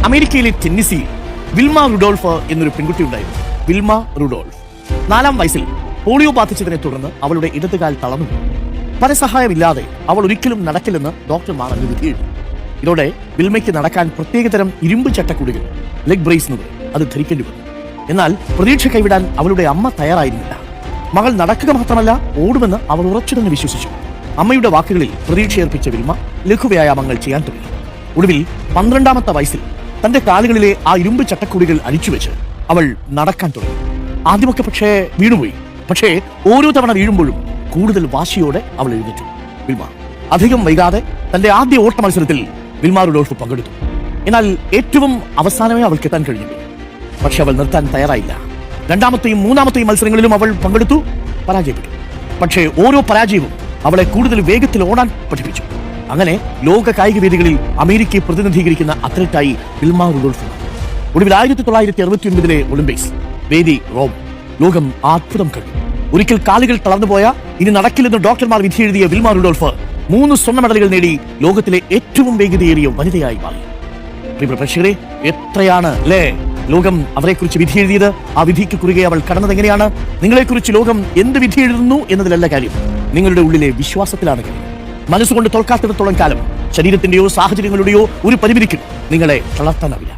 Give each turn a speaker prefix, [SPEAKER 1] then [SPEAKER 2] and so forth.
[SPEAKER 1] അമേരിക്കയിലെ Tennessee Wilma Rudolf എന്നൊരു പെൺകുട്ടി ഉണ്ടായിരുന്നു. വിൽമ റുഡോൾഫ് 4-ാം വയസ്സിൽ പോളിയോ ബാധിച്ചതിനെ തുടർന്ന് അവളുടെ ഇടതുകാൽ തളർന്നു. പരസഹായമില്ലാതെ അവൾ ഒരിക്കലും നടക്കില്ലെന്ന് ഡോക്ടർമാർ അന്ന് വിധിയെഴുതി. ഇതോടെ വിൽമയ്ക്ക് നടക്കാൻ പ്രത്യേകതരം ഇരുമ്പ് ചട്ടക്കൂടുകൾ, ലെഗ് ബ്രേസ്നുകൾ അത് ധരിക്കേണ്ടി വന്നു. എന്നാൽ പ്രതീക്ഷ കൈവിടാൻ അവളുടെ അമ്മ തയ്യാറായിരുന്നില്ല. മകൾ നടക്കുക മാത്രമല്ല, ഓടുമെന്ന് അവർ ഉറച്ചു തന്നെ വിശ്വസിച്ചു. അമ്മയുടെ വാക്കുകളിൽ പ്രതീക്ഷയർപ്പിച്ച വിൽമ ലഘുവ്യായാമങ്ങൾ ചെയ്യാൻ തുടങ്ങി. ഒടുവിൽ 12-ാമത്തെ വയസ്സിൽ തന്റെ കാലുകളിലെ ആ ഇരുമ്പ് ചട്ടക്കൂടികൾ അഴിച്ചുവെച്ച് അവൾ നടക്കാൻ തുടങ്ങി. ആദ്യമൊക്കെ വീണുപോയി. പക്ഷേ ഓരോ തവണ വീഴുമ്പോഴും കൂടുതൽ വാശിയോടെ അവൾ എഴുന്നേറ്റു. വിൽമ അധികം വൈകാതെ തന്റെ ആദ്യ ഓട്ട മത്സരത്തിൽ വിൽമ റുഡോൾഫ് പങ്കെടുത്തു. എന്നാൽ ഏറ്റവും അവസാനമേ അവൾക്ക് എത്താൻ കഴിഞ്ഞില്ല. പക്ഷെ അവൾ നിർത്താൻ തയ്യാറായില്ല. 2-ാമത്തെയും 3-ാമത്തെയും മത്സരങ്ങളിലും അവൾ പങ്കെടുത്തു, പരാജയപ്പെട്ടു. പക്ഷേ ഓരോ പരാജയവും അവളെ കൂടുതൽ വേഗത്തിൽ ഓടാൻ പഠിപ്പിച്ചു. അങ്ങനെ ലോക കായിക വേദികളിൽ അമേരിക്കയെ പ്രതിനിധീകരിക്കുന്ന അത്ലറ്റായി വിൽമ റുഡോൾഫ്. ഒടുവിൽ 1969 ഒളിമ്പിക്സ് വേദി റോം. ലോകം അത്ഭുതം കണ്ടു. ഒരിക്കൽ കാലുകൾ തളർന്നുപോയ, ഇനി നടക്കില്ലെന്ന് ഡോക്ടർമാർ വിധിയെഴുതിയ വിൽമ റുഡോൾഫ് 3 സ്വർണ്ണ മെഡലുകൾ നേടി ലോകത്തിലെ ഏറ്റവും വേഗതയേറിയ വനിതയായി മാറി. പ്രേക്ഷകരെ, എത്രയാണ് അല്ലേ ലോകം അവരെക്കുറിച്ച് വിധിയെഴുതിയത്? ആ വിധിക്ക് കുറുകെ അവൾ കടന്നത് എങ്ങനെയാണ്? നിങ്ങളെക്കുറിച്ച് ലോകം എന്ത് വിധി എഴുതുന്നു എന്നതിലല്ല കാര്യം, നിങ്ങളുടെ ഉള്ളിലെ വിശ്വാസത്തിലാണ് കാര്യം. മനസ്സുകൊണ്ട് തോൽക്കാത്തിടത്തോളം കാലം ശരീരത്തിന്റെയോ സാഹചര്യങ്ങളുടെയോ ഒരു പരിമിതിക്കും നിങ്ങളെ തളർത്താനാവില്ല.